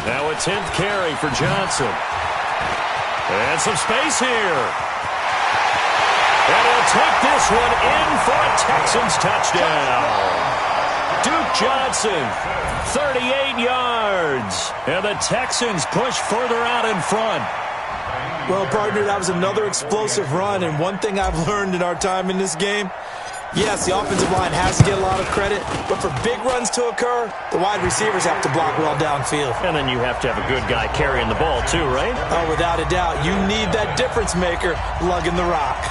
Now a 10th carry for Johnson. And some space here. And he'll take this one in for a Texans touchdown. Duke Johnson, 38 yards. And the Texans push further out in front. Well, partner, that was another explosive run. And one thing I've learned in our time in this game, yes, the offensive line has to get a lot of credit, but for big runs to occur, the wide receivers have to block well downfield. And then you have to have a good guy carrying the ball too, right? Oh, without a doubt. You need that difference maker lugging the rock.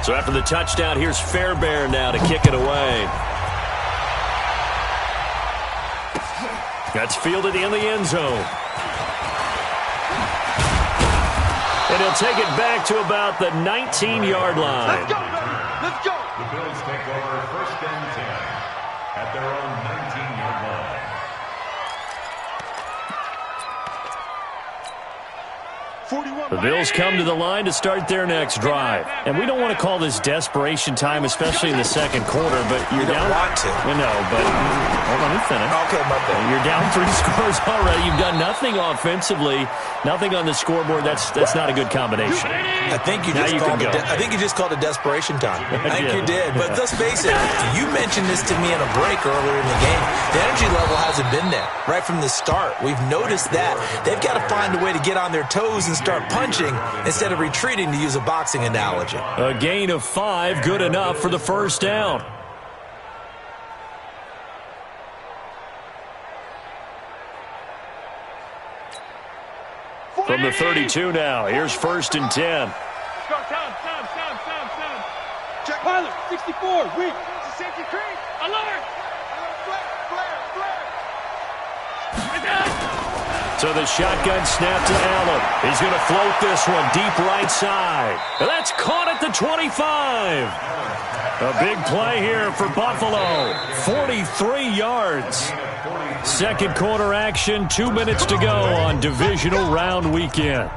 So after the touchdown, here's Fairbairn now to kick it away. That's fielded in the end zone. And he'll take it back to about the 19-yard line. Let's go, let's go. The Bills take over 1st and 10 at their own 19-yard line. The Bills come to the line to start their next drive. And we don't want to call this desperation time, especially in the second quarter, but you're down. You don't want to. I know, but let me finish. Okay, my bad. You're down 3 scores already. You've done nothing offensively, nothing on the scoreboard. That's not a good combination. I think you just called it desperation time. I think you did. But let's face it, you mentioned this to me in a break earlier in the game. The energy level hasn't been there right from the start. We've noticed that. They've got to find a way to get on their toes and start punching instead of retreating, to use a boxing analogy. A gain of 5, good enough for the first down. From the 32 now, here's 1st and 10. Let's go, time. Check pilot, 64, weak. It's a safety creek. Alert! So the shotgun snap to Allen. He's going to float this one deep right side. And that's caught at the 25. A big play here for Buffalo. 43 yards. Second quarter action, 2 minutes to go on divisional round weekend.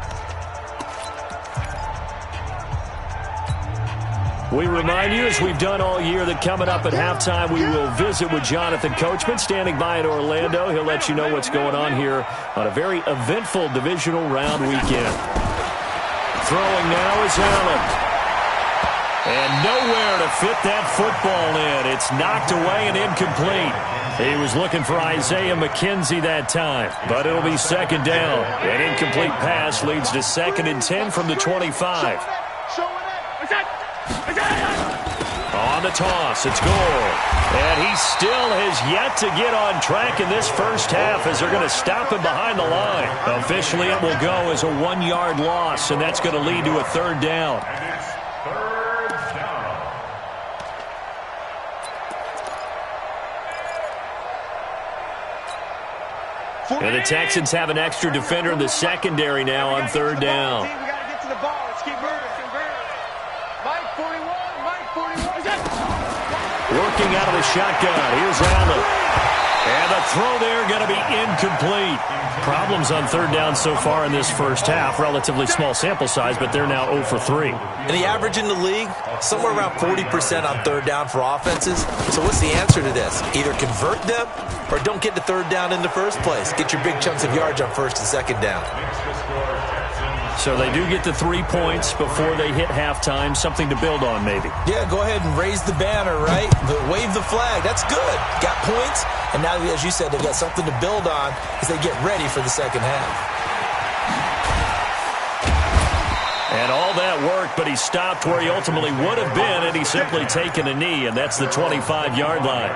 We remind you, as we've done all year, that coming up at halftime, we will visit with Jonathan Coachman, standing by in Orlando. He'll let you know what's going on here on a very eventful divisional round weekend. Throwing now is Allen. And nowhere to fit that football in. It's knocked away and incomplete. He was looking for Isaiah McKenzie that time, but it'll be second down. An incomplete pass leads to 2nd and 10 from the 25. On the toss, it's Gore. And he still has yet to get on track in this first half as they're going to stop him behind the line. Officially, it will go as a 1-yard loss, and that's going to lead to a 3rd down. And the Texans have an extra defender in the secondary now on 3rd down. We got to get to the ball. Let's keep moving. Mike 41. Working out of the shotgun. Here's Allen. And the throw there going to be incomplete. Problems on 3rd down so far in this first half. Relatively small sample size, but they're now 0 for 3. And the average in the league, somewhere around 40% on 3rd down for offenses. So what's the answer to this? Either convert them or don't get to 3rd down in the first place. Get your big chunks of yards on 1st and 2nd down. So they do get the 3 points before they hit halftime. Something to build on, maybe. Yeah, go ahead and raise the banner, right? Wave the flag. That's good. Got points. And now, as you said, they've got something to build on as they get ready for the second half. And all that work, but he stopped where he ultimately would have been, and he's simply taken a knee, and that's the 25-yard line.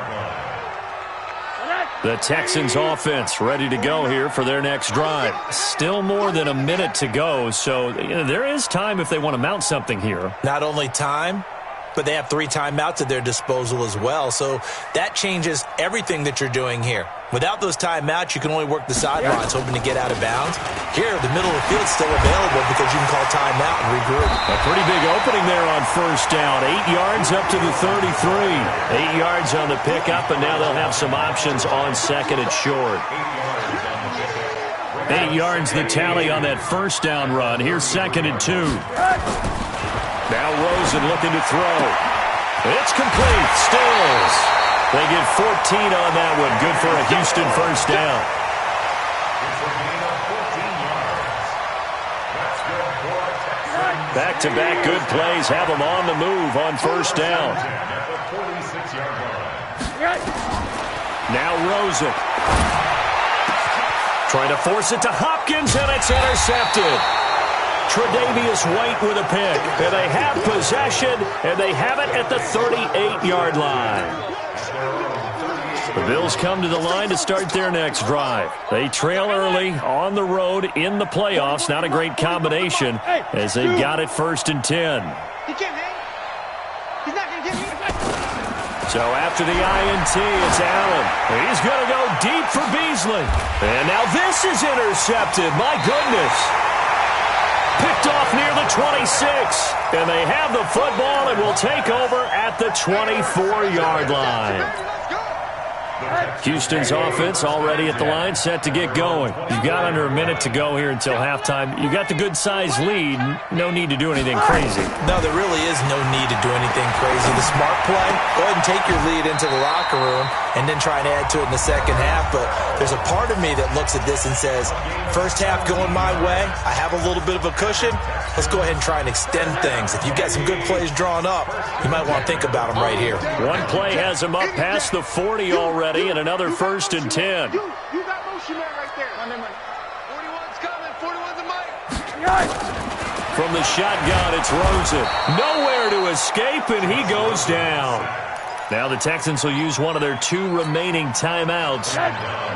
The Texans offense ready to go here for their next drive. Still more than a minute to go, so there is time if they want to mount something here. Not only time, but they have 3 timeouts at their disposal as well. So that changes everything that you're doing here. Without those timeouts, you can only work the sidelines, hoping to get out of bounds. Here, the middle of the field's still available because you can call timeout and regroup. A pretty big opening there on 1st down. 8 yards up to the 33. 8 yards on the pickup, and now they'll have some options on 2nd and short. 8 yards the tally on that first down run. Here's 2nd and 2. Now Rosen looking to throw. It's complete. Stills. They get 14 on that one. Good for a Houston first down. Back-to-back good plays have them on the move on first down. Now Rosen. Trying to force it to Hopkins, and it's intercepted. Tre'Davious White with a pick. And they have possession, and they have it at the 38-yard line. The Bills come to the line to start their next drive. They trail early on the road in the playoffs. Not a great combination as they've got it 1st and 10. He can't hang. He's not going to get me. So after the INT, it's Allen. He's going to go deep for Beasley. And now this is intercepted. My goodness. Picked off near the 26. And they have the football and will take over at the 24-yard line. Houston's offense already at the line, set to get going. You've got under a minute to go here until halftime. You got the good-sized lead. No need to do anything crazy. No, there really is no need to do anything crazy. The smart play, go ahead and take your lead into the locker room and then try and add to it in the second half. But there's a part of me that looks at this and says, first half going my way, I have a little bit of a cushion. Let's go ahead and try and extend things. If you've got some good plays drawn up, you might want to think about them right here. One play has them up past the 40 already, and another 1st and 10. You got motion man right there. 41's coming. 41's a mic. From the shotgun, it's Rosen. Nowhere to escape, and he goes down. Now the Texans will use one of their 2 remaining timeouts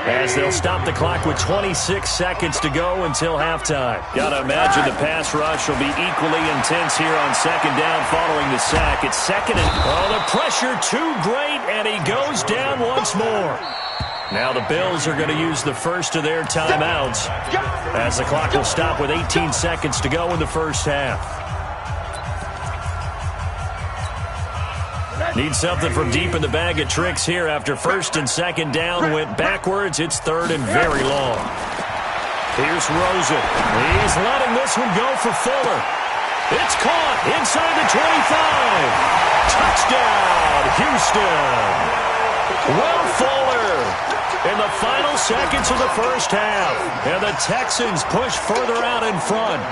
as they'll stop the clock with 26 seconds to go until halftime. Got to imagine the pass rush will be equally intense here on 2nd down following the sack. It's 2nd and... Oh, the pressure too great, and he goes down once more. Now the Bills are going to use the first of their timeouts as the clock will stop with 18 seconds to go in the first half. Need something from deep in the bag of tricks here after 1st and 2nd down went backwards. It's 3rd and very long. Here's Rosen. He's letting this one go for Fuller. It's caught inside the 25. Touchdown, Houston. Will Fuller in the final seconds of the first half. And the Texans push further out in front.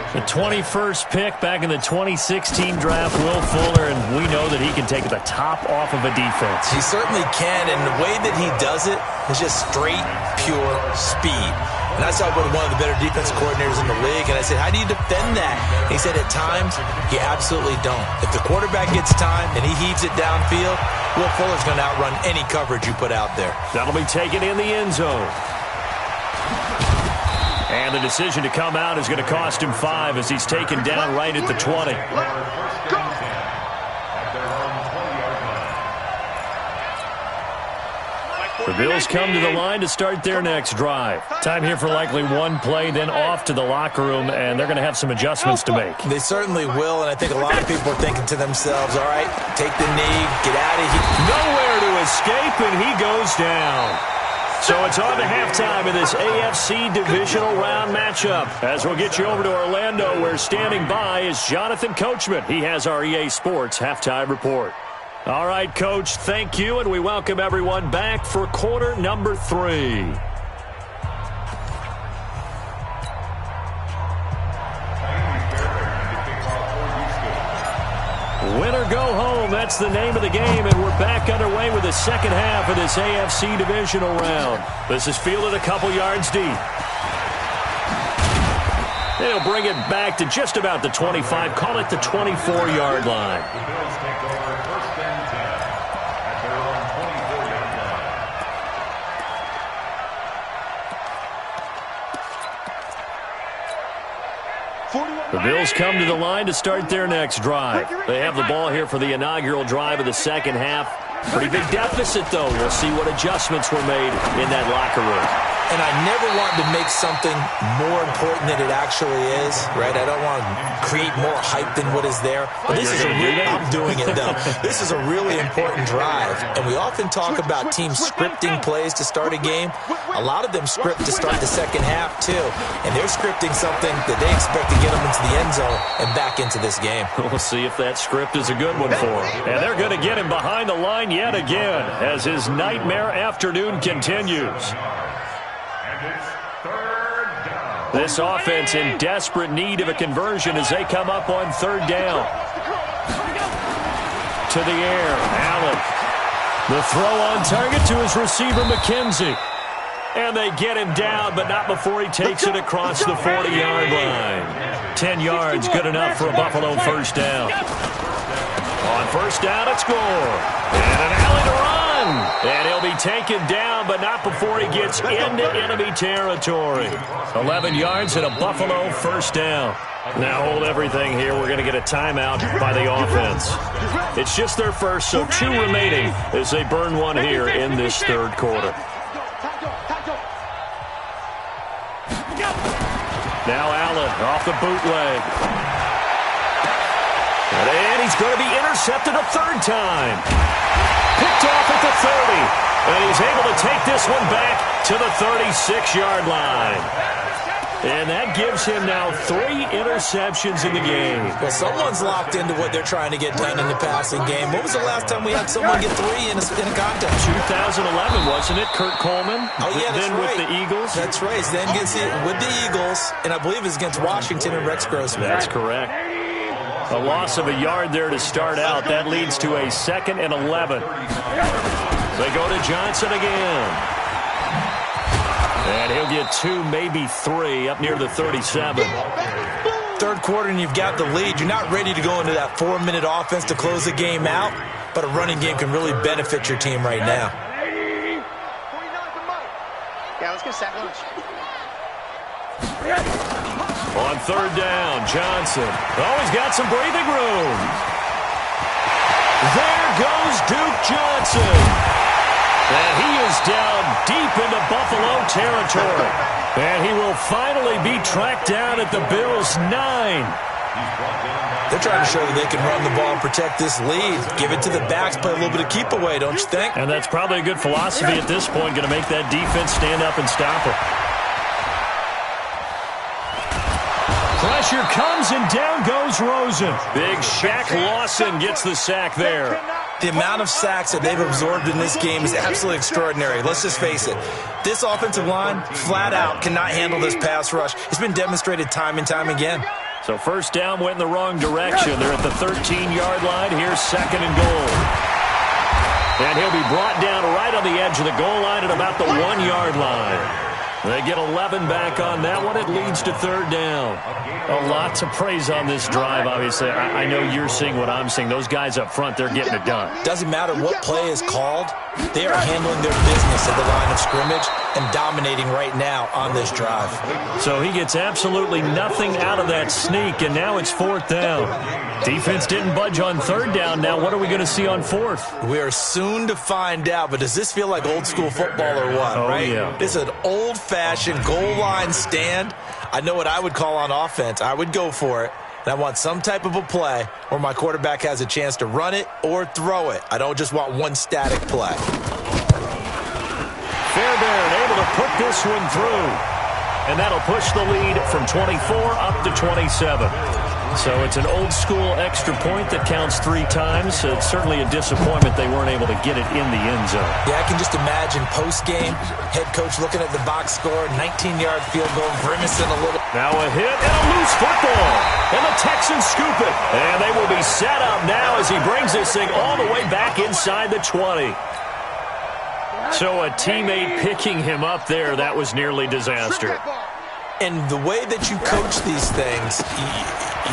The 21st pick back in the 2016 draft, Will Fuller, and we know that he can take the top off of a defense. He certainly can, and the way that he does it is just straight, pure speed. And I saw with one of the better defensive coordinators in the league, and I said, how do you defend that? And he said, at times, you absolutely don't. If the quarterback gets time and he heaves it downfield, Will Fuller's going to outrun any coverage you put out there. That'll be taken in the end zone. And the decision to come out is going to cost him 5 as he's taken down right at the 20. The Bills come to the line to start their next drive. Time here for likely one play, then off to the locker room, and they're going to have some adjustments to make. They certainly will, and I think a lot of people are thinking to themselves, all right, take the knee, get out of here. Nowhere to escape, and he goes down. So it's on to halftime in this AFC divisional round matchup. As we'll get you over to Orlando, where standing by is Jonathan Coachman. He has our EA Sports halftime report. All right, Coach, thank you, and we welcome everyone back for quarter number 3. Win or go home, that's the name of the game, and we're back underway with the second half of this AFC divisional round. This is fielded a couple yards deep. They'll bring it back to just about the 25, call it the 24-yard line. The Bills take over 1st and 10 at their own 24-yard line. The Bills come to the line to start their next drive. They have the ball here for the inaugural drive of the second half. Pretty big deficit, though. We'll see what adjustments were made in that locker room. And I never want to make something more important than it actually is, right? I don't want to create more hype than what is there. But this is I'm doing it, though. This is a really important drive. And we often talk about teams scripting plays to start a game. A lot of them script to start the second half, too. And they're scripting something that they expect to get them into the end zone and back into this game. We'll see if that script is a good one for him. And they're going to get him behind the line yet again as his nightmare afternoon continues. This offense in desperate need of a conversion as they come up on third down. To the air, Allen. The throw on target to his receiver, McKenzie. And they get him down, but not before he takes it across the 40-yard line. 10 yards, good enough for a Buffalo first down. On first down, it's Gore. And an alley to run. And he'll be taken down, but not before he gets into enemy territory. 11 yards and a Buffalo first down. Now hold everything here. We're going to get a timeout by the offense. It's just their first, so 2 remaining as they burn one here in this third quarter. Now Allen off the bootleg. And he's going to be intercepted a third time. Picked off at the 30. And he's able to take this one back to the 36-yard line. And that gives him now 3 interceptions in the game. Well, someone's locked into what they're trying to get done in the passing game. When was the last time we had someone get 3 in a contest? 2011, wasn't it? Kurt Coleman? Oh, yeah, that's then right. with the Eagles? That's right. Then gets it with the Eagles, and I believe it's against Washington and Rex Grossman. That's correct. A loss of a yard there to start out. That leads to a 2nd and 11. They go to Johnson again. And he'll get 2, maybe 3, up near the 37. Third quarter and you've got the lead. You're not ready to go into that 4-minute offense to close the game out, but a running game can really benefit your team right now. Yeah, let's get sack lunch. On third down, Johnson. Oh, he's got some breathing room. There goes Duke Johnson. And he is down deep into Buffalo territory. And he will finally be tracked down at the Bills' 9. They're trying to show that they can run the ball and protect this lead. Give it to the backs, play a little bit of keep away, don't you think? And that's probably a good philosophy at this point, going to make that defense stand up and stop it. Pressure comes, and down goes Rosen. Big Shaq Lawson gets the sack there. The amount of sacks that they've absorbed in this game is absolutely extraordinary. Let's just face it. This offensive line, flat out, cannot handle this pass rush. It's been demonstrated time and time again. So first down went in the wrong direction. They're at the 13-yard line. Here's 2nd and goal. And he'll be brought down right on the edge of the goal line at about the 1-yard line. They get 11 back on that one. It leads to third down. A lot to praise on this drive, obviously. I know you're seeing what I'm seeing. Those guys up front, they're getting it done. Doesn't matter what play is called. They are handling their business at the line of scrimmage and dominating right now on this drive. So he gets absolutely nothing out of that sneak, and now it's 4th down. Defense didn't budge on third down. Now what are we going to see on 4th? We are soon to find out, but does this feel like old school football or what, right? Yeah. This is an old-fashioned goal line stand. I know what I would call on offense. I would go for it. And I want some type of a play where my quarterback has a chance to run it or throw it. I don't just want one static play. Fairbairn able to put this one through. And that'll push the lead from 24 up to 27. So it's an old-school extra point that counts 3 times. So it's certainly a disappointment they weren't able to get it in the end zone. Yeah, I can just imagine post-game, head coach looking at the box score, 19-yard field goal, grimacing a little. Now a hit and a loose football. And the Texans scoop it. And they will be set up now as he brings this thing all the way back inside the 20. So a teammate picking him up there, that was nearly disaster. And the way that you coach these things,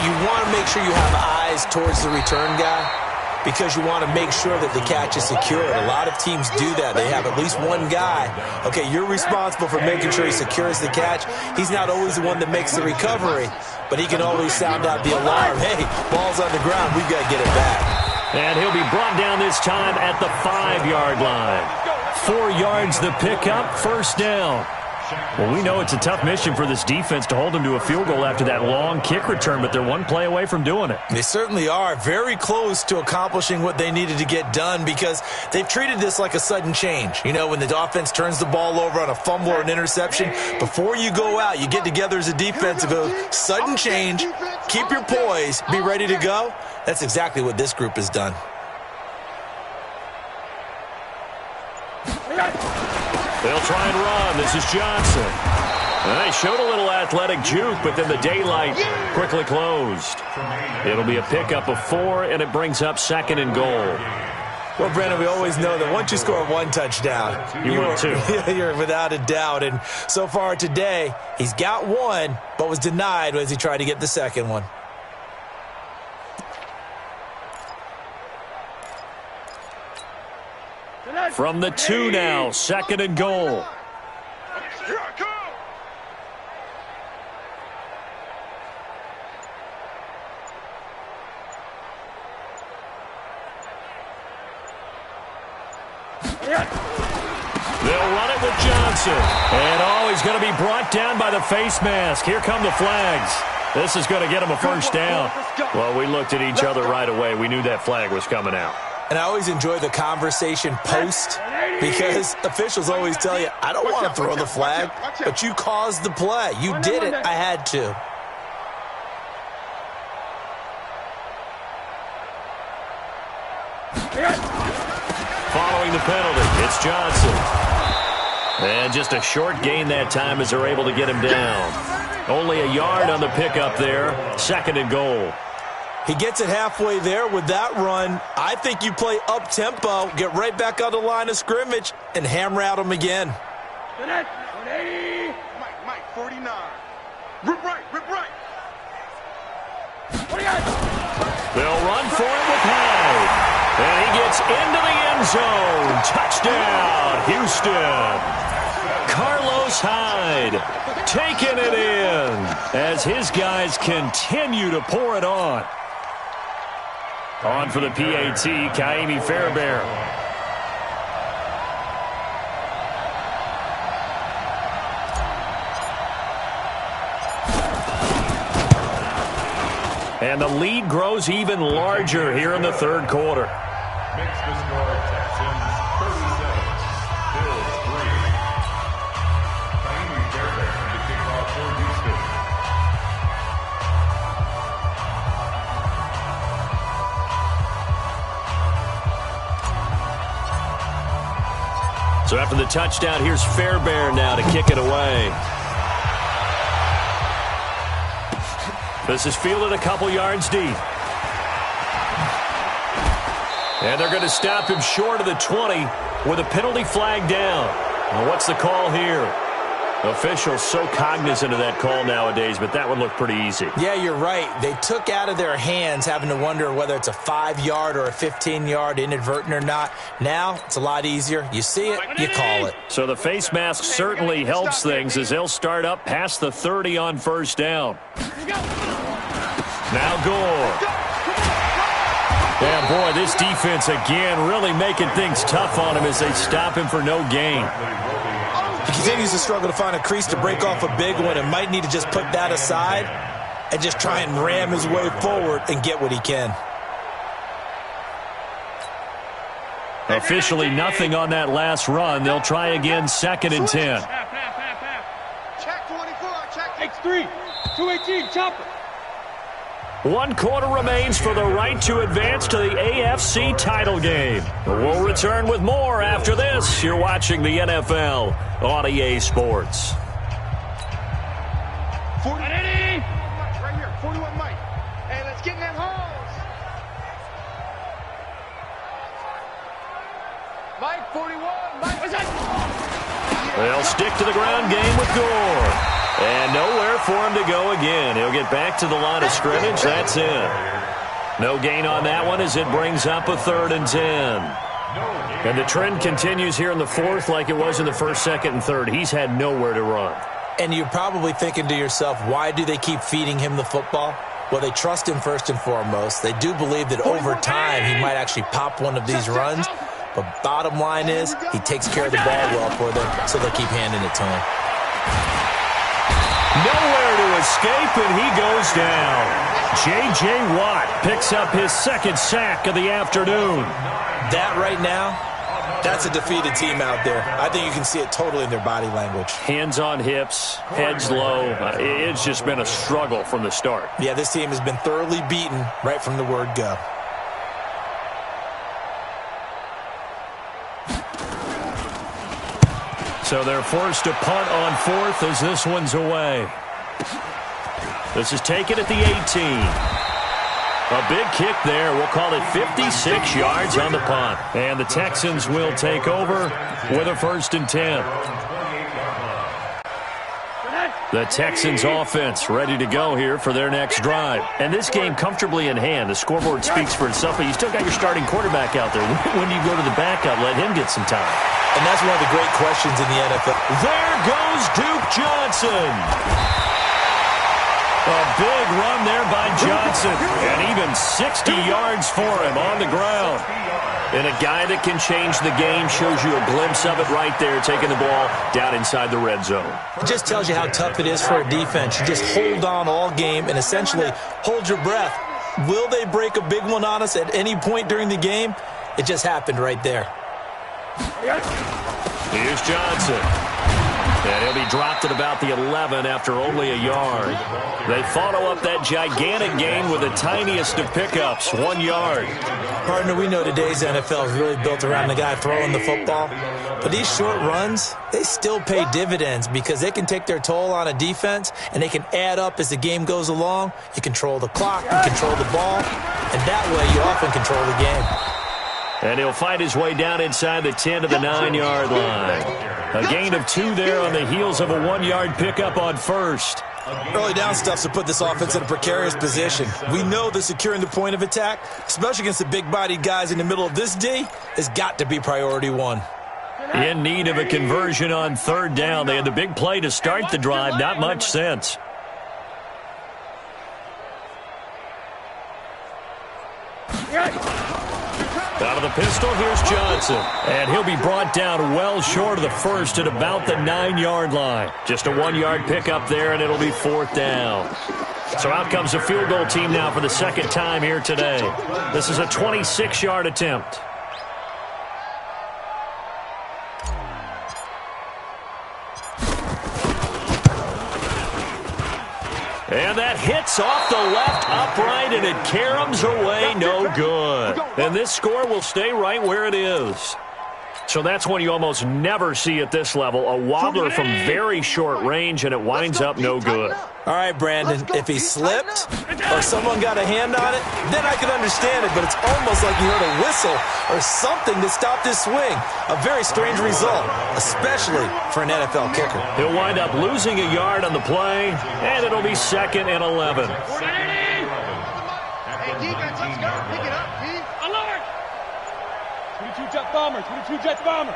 you want to make sure you have eyes towards the return guy because you want to make sure that the catch is secured. A lot of teams do that. They have at least one guy. Okay, you're responsible for making sure he secures the catch. He's not always the one that makes the recovery, but he can always sound out the alarm. Hey, ball's on the ground. We've got to get it back. And he'll be brought down this time at the 5-yard line. 4 yards the pickup, first down. Well, we know it's a tough mission for this defense to hold them to a field goal after that long kick return, but they're one play away from doing it. They certainly are very close to accomplishing what they needed to get done because they've treated this like a sudden change. You know, when the offense turns the ball over on a fumble or an interception, before you go out, you get together as a defense and go, sudden change, keep your poise, be ready to go. That's exactly what this group has done. They'll try and run. This is Johnson. And they showed a little athletic juke, but then the daylight quickly closed. It'll be a pickup of 4, and it brings up 2nd and goal. Well, Brandon, we always know that once you score 1 touchdown, you're 2. You're without a doubt. And so far today, he's got 1, but was denied as he tried to get the 2nd one. From the 2 now, 2nd and goal. Here I come. They'll run it with Johnson. And, he's going to be brought down by the face mask. Here come the flags. This is going to get him a first down. Well, we looked at each other right away. We knew that flag was coming out. And I always enjoy the conversation post because officials always tell you, I don't want to throw the flag, but you caused the play. You did it. I had to. Following the penalty, it's Johnson. And just a short gain that time as they're able to get him down. Only a yard on the pickup there, 2nd and goal. He gets it halfway there with that run. I think you play up-tempo, get right back on the line of scrimmage, and hammer out him again. Mike, 49. Rip right. They'll run for it with Hyde. And he gets into the end zone. Touchdown, Houston. Carlos Hyde taking it in as his guys continue to pour it on. On for the PAT, Kaimi Fairbairn. And the lead grows even larger here in the 3rd quarter. Makes the score Texans 37, Bills 3. Kaimi Fairbairn to kick off for Houston. So after the touchdown, here's Fairbairn now to kick it away. This is fielded a couple yards deep. And they're going to stop him short of the 20 with a penalty flag down. Well, what's the call here? Officials so cognizant of that call nowadays, but that would look pretty easy. Yeah, you're right. They took out of their hands having to wonder whether it's a 5-yard or a 15-yard inadvertent or not. Now, it's a lot easier. You see it, you call it. So the face mask certainly helps things as they'll start up past the 30 on 1st down. Now Gore. Yeah, boy, this defense again really making things tough on him as they stop him for no gain. He continues to struggle to find a crease to break off a big one and might need to just put that aside and just try and ram his way forward and get what he can. Officially nothing on that last run. They'll try again, 2nd and 10. Check 24, check X3, 218, chopper. 1 quarter remains for the right to advance to the AFC title game. We'll return with more after this. You're watching the NFL on EA Sports. 40. Mike, right here, 41 Mike. Hey, let's get in that hose. Mike, 41. Mike, what's that? They'll stick to the ground game with Gore. And nowhere for him to go again. He'll get back to the line of scrimmage. That's it. No gain on that one as it brings up a 3rd and 10. And the trend continues here in the 4th like it was in the 1st, 2nd, and 3rd. He's had nowhere to run. And you're probably thinking to yourself, why do they keep feeding him the football? Well, they trust him first and foremost. They do believe that over time he might actually pop one of these runs. But bottom line is he takes care of the ball well for them, so they'll keep handing it to him. Nowhere to escape, and he goes down. J.J. Watt picks up his second sack of the afternoon. That right now, that's a defeated team out there. I think you can see it totally in their body language. Hands on hips, heads low. It's just been a struggle from the start. Yeah, this team has been thoroughly beaten right from the word go. So they're forced to punt on fourth as this one's away. This is taken at the 18. A big kick there. We'll call it 56 yards on the punt. And the Texans will take over with a 1st and 10. The Texans offense ready to go here for their next drive. And this game comfortably in hand. The scoreboard speaks for itself, but you still got your starting quarterback out there. When do you go to the backup? Let him get some time. And that's one of the great questions in the NFL. There goes Duke Johnson. A big run there by Johnson, and even 60 yards for him on the ground. And a guy that can change the game, shows you a glimpse of it right there, taking the ball down inside the red zone. It just tells you how tough it is for a defense. You just hold on all game and essentially hold your breath. Will they break a big one on us at any point during the game? It just happened right there. Here's Johnson. And he'll be dropped at about the 11 after only a yard. They follow up that gigantic gain with the tiniest of pickups, 1 yard. Partner, we know today's NFL is really built around the guy throwing the football. But these short runs, they still pay dividends because they can take their toll on a defense and they can add up as the game goes along. You control the clock, you control the ball, and that way you often control the game. And he'll find his way down inside the 10 to the 9-yard line. A gain of 2 there on the heels of a 1-yard pickup on first. Early down stuffs to put this offense in a precarious position. We know that securing the point of attack, especially against the big-bodied guys in the middle of this D, has got to be priority 1. In need of a conversion on 3rd down. They had the big play to start the drive. Not much sense. Out of the pistol, here's Johnson. And he'll be brought down well short of the first at about the 9-yard line. Just a 1-yard pickup there, and it'll be 4th down. So out comes a field goal team now for the second time here today. This is a 26-yard attempt. And that hits off the left upright, and it caroms away, no good. And this score will stay right where it is. So that's one you almost never see at this level. A wobbler from very short range, and it winds up no good. All right, Brandon, if he slipped or someone got a hand on it, then I could understand it, but it's almost like you heard a whistle or something to stop this swing. A very strange result, especially for an NFL kicker. He'll wind up losing a yard on the play, and it'll be 2nd and 11. Hey, defense, let's go. Pick it up, D. Alert! 22 Jet Bomber, 22 Jet Bomber.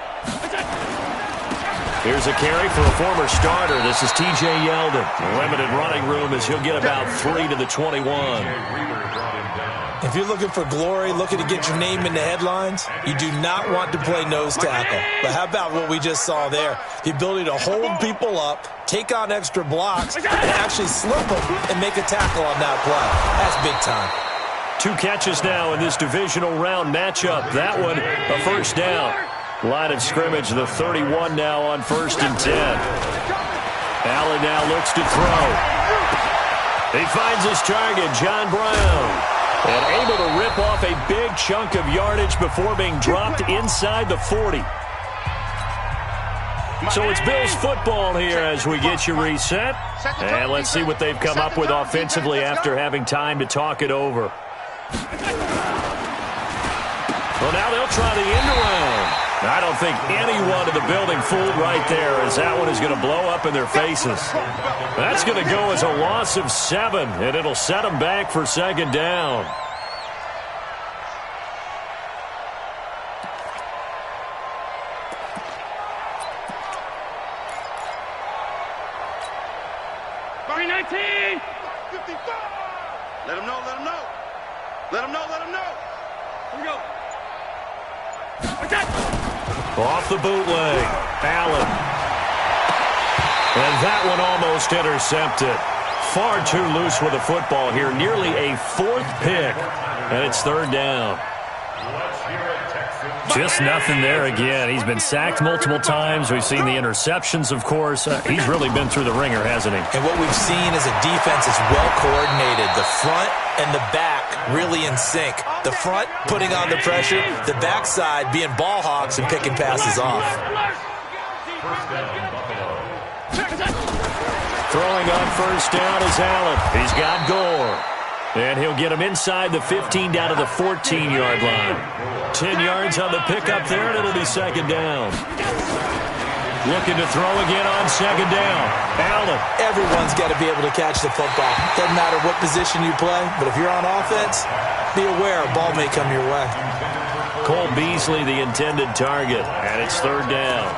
Here's a carry for a former starter. This is T.J. Yeldon. Limited running room as he'll get about 3 to the 21. If you're looking for glory, looking to get your name in the headlines, you do not want to play nose tackle. But how about what we just saw there? The ability to hold people up, take on extra blocks, and actually slip them and make a tackle on that play. That's big time. 2 catches now in this divisional round matchup. That one, a 1st down. Line of scrimmage, the 31 now on 1st and 10. Allen now looks to throw. He finds his target, John Brown. And able to rip off a big chunk of yardage before being dropped inside the 40. So it's Bills football here as we get you reset. And let's see what they've come up with offensively after having time to talk it over. Well, now they'll try the end around. I don't think anyone in the building fooled right there, as that one is going to blow up in their faces. That's going to go as a loss of 7, and it'll set them back for 2nd down. Barry 19! 54! Let him know, let him know. Let him know, let him know. Here we go. Attack! Off the bootleg, Allen. And that one almost intercepted. Far too loose with the football here. Nearly a 4th pick. And it's 3rd down. Just nothing there again. He's been sacked multiple times. We've seen the interceptions, of course. He's really been through the ringer, hasn't he? And what we've seen is a defense that's well coordinated. The front and the back really in sync. The front putting on the pressure. The backside being ball hawks and picking passes off. Throwing on 1st down is Allen. He's got Gore. And he'll get him inside the 15 down to the 14-yard line. 10 yards on the pickup there, and it'll be 2nd down. Looking to throw again on 2nd down. Allen. Everyone's got to be able to catch the football. Doesn't matter what position you play, but if you're on offense, be aware a ball may come your way. Cole Beasley, the intended target, and it's 3rd down.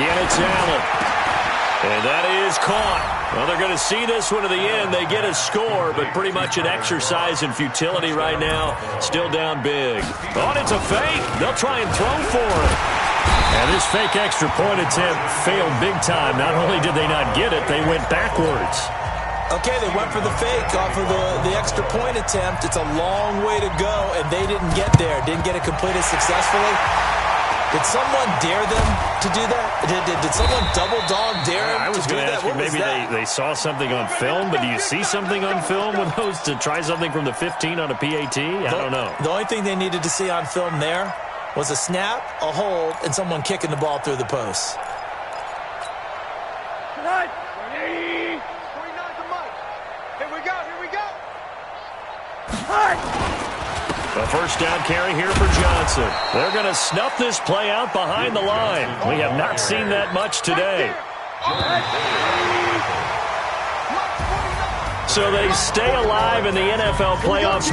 It's Allen. And that is caught. Well, they're going to see this one to the end. They get a score, but pretty much an exercise in futility right now. Still down big. Oh, it's a fake. They'll try and throw for it. And this fake extra point attempt failed big time. Not only did they not get it, they went backwards. Okay, they went for the fake off of the extra point attempt. It's a long way to go, and they didn't get there. Didn't get it completed successfully. Did someone dare them to do that? Did someone double dog dare them I was going to ask you, maybe they saw something on film, but do you see something on film with those to try something from the 15 on a PAT? I don't know. The only thing they needed to see on film there was a snap, a hold, and someone kicking the ball through the post. A 1st down carry here for Johnson. They're going to snuff this play out behind the line. We have not seen that much today. So they stay alive in the NFL playoffs.